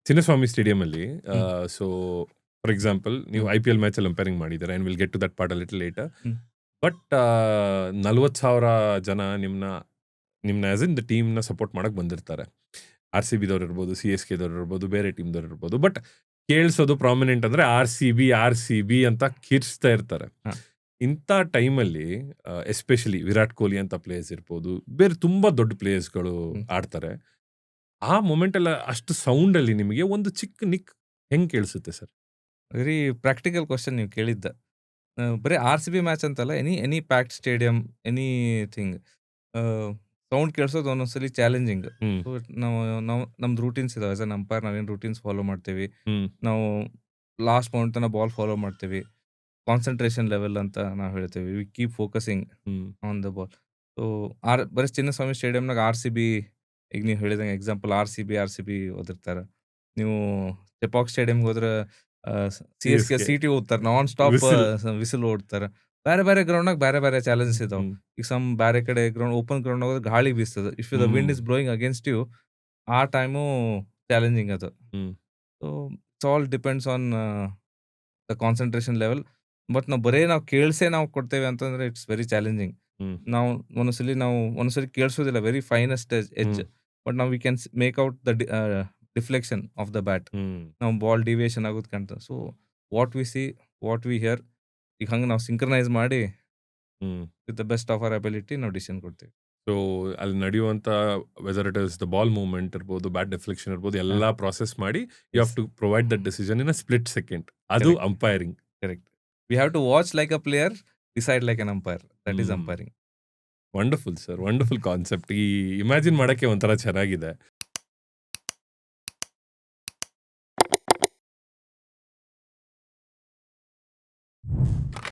Chinnaswamy stadium ಅಲ್ಲಿ ಹ್ಮ್. So for example ನೀವು ಹ್ಮ್. IPL ಮ್ಯಾಚ್ ಅಲ್ಲಿ ಅಂಪೈರಿಂಗ್ ಮಾಡಿದ್ದಾರೆ and will get to that part a little later. Hmm. But 40,000 ಜನ ನಿಮ್ನ ಆಸ್ ಇನ್ ದ ಟೀಮ್ ನ ಸಪೋರ್ಟ್ ಮಾಡಕ್ ಬಂದಿರ್ತಾರೆ. RCB ದವ್ರು ಇರ್ಬೋದು, CSK ದವ್ರು ಇರ್ಬೋದು, ಬೇರೆ ಟೀಮ್ ದವ್ರು ಇರ್ಬೋದು. ಬಟ್ ಕೇಳಿಸೋದು ಪ್ರಾಮಿನೆಂಟ್ ಅಂದ್ರೆ RCB ಅಂತ ಕಿರ್ಚ್ತಾ ಇರ್ತಾರೆ. ಹಾ. ಇಂಥ ಟೈಮಲ್ಲಿ ಎಸ್ಪೆಷಲಿ ವಿರಾಟ್ ಕೊಹ್ಲಿ ಅಂತ ಪ್ಲೇಯರ್ಸ್ ಇರ್ಬೋದು, ಬೇರೆ ತುಂಬಾ ದೊಡ್ಡ ಪ್ಲೇಯರ್ಸ್ಗಳು ಹ್ಮ್. ಆಡ್ತಾರೆ. ಆ ಮೊಮೆಂಟ್ ಎಲ್ಲ ಅಷ್ಟು ಸೌಂಡ್ ಅಲ್ಲಿ ನಿಮಗೆ ಒಂದು ಚಿಕ್ಕ ನಿಕ್ ಹೆಂಗ್ ಕೇಳಿಸುತ್ತೆ ಸರ್? ವೆರಿ ಪ್ರಾಕ್ಟಿಕಲ್ ಕ್ವೆಶ್ಚನ್ ನೀವು ಕೇಳಿದ್ದ. ಬರೀ RCB ಮ್ಯಾಚ್ ಅಂತಲ್ಲ, any packed stadium, anything sound ಕೇಳಿಸೋದು ಒಂದೊಂದ್ಸಲಿ ಚಾಲೆಂಜಿಂಗ್. ಹ್ಮ್. ಸೊ ನಾವು ನಾವು ನಮ್ದು ರೂಟೀನ್ಸ್ ಇದಾವೆ. ಆಸ್ ಅನ್ ಅಂಪೈರ್ ನಾವೇನು ರೂಟೀನ್ಸ್ ಫಾಲೋ ಮಾಡ್ತೀವಿ. ಹ್ಮ್. ನಾವು ಲಾಸ್ಟ್ ಮೌಂಟ್ ತನಕ ಬಾಲ್ ಫಾಲೋ ಮಾಡ್ತೀವಿ. ಕಾನ್ಸಂಟ್ರೇಷನ್ ಲೆವೆಲ್ ಅಂತ ನಾವು ಹೇಳ್ತೀವಿ. We keep focusing hmm. On the ball. So ಬರೀ ಚಿನ್ನಸ್ವಾಮಿ ಸ್ಟೇಡಿಯಂನಾಗ RCB, ಈಗ ನೀವು ಹೇಳಿದಂಗೆ ಎಕ್ಸಾಂಪಲ್ RCB ಓದಿರ್ತಾರೆ. ನೀವು ಚೆಪಾಕ್ ಸ್ಟೇಡಿಯಂಗೆ ಹೋದ್ರೆ CSK CSK CT ಓದ್ತಾರೆ. Non stop whistle. ವಿಸಿಲ್ ಓಡ್ತಾರೆ. ಬೇರೆ ಬೇರೆ ಗ್ರೌಂಡ್ನಾಗ ಬೇರೆ ಬೇರೆ ಚಾಲೆಂಜಸ್ ಇದಾವೆ. ಹ್ಮ್. ಈಗ ಬೇರೆ ಕಡೆ ಗ್ರೌಂಡ್, ಓಪನ್ ಗ್ರೌಂಡ್ ಹೋದ್ರೆ ಗಾಳಿ ಬೀಸ್ತದೆ. If the wind is blowing against you, ಆ ಟೈಮು ಚಾಲೆಂಜಿಂಗ್ ಅದು. Hmm. So it's all depends on the concentration level. But ನಾವು ಕೇಳಿಸೇ ನಾವು ಕೊಡ್ತೇವೆ ಅಂತಂದ್ರೆ ಇಟ್ಸ್ ವೆರಿ ಚಾಲೆಂಜಿಂಗ್. ಹ್ಮ್. ನಾವು ಒಂದೊಂದ್ಸಲಿ ಕೇಳಿಸೋದಿಲ್ಲ very finest edge. Hmm. But ನಾವು we can make out the deflection of the bat. Hmm. ನಾವು ಬಾಲ್ ಡಿವಿಯೇಷನ್ ಆಗೋದು ಕಾಣ್ತದೆ. So what we see, what we hear, ಈಗ ಹಂಗೆ ನಾವು ಸಿಂಕ್ರನೈಸ್ ಮಾಡಿ hmm. With the best of our ability ನಾವು decision ಕೊಡ್ತೀವಿ. ಸೊ ಅಲ್ಲಿ ನಡೆಯುವಂತ whether it is the ball movement ಇರ್ಬೋದು, ಬ್ಯಾಟ್ ಡಿಫ್ಲೆಕ್ಷನ್ ಇರ್ಬೋದು, ಎಲ್ಲ ಪ್ರಾಸೆಸ್ ಮಾಡಿ you have to provide that decision in a split second. ಅದು Correct. Umpiring. Correct. We have to watch like a player, decide like an umpire. That is umpiring. Wonderful sir, wonderful concept. ಈ imagine ಮಾಡಕ್ಕೆ ಒಂಥರ ಚೆನ್ನಾಗಿದೆ.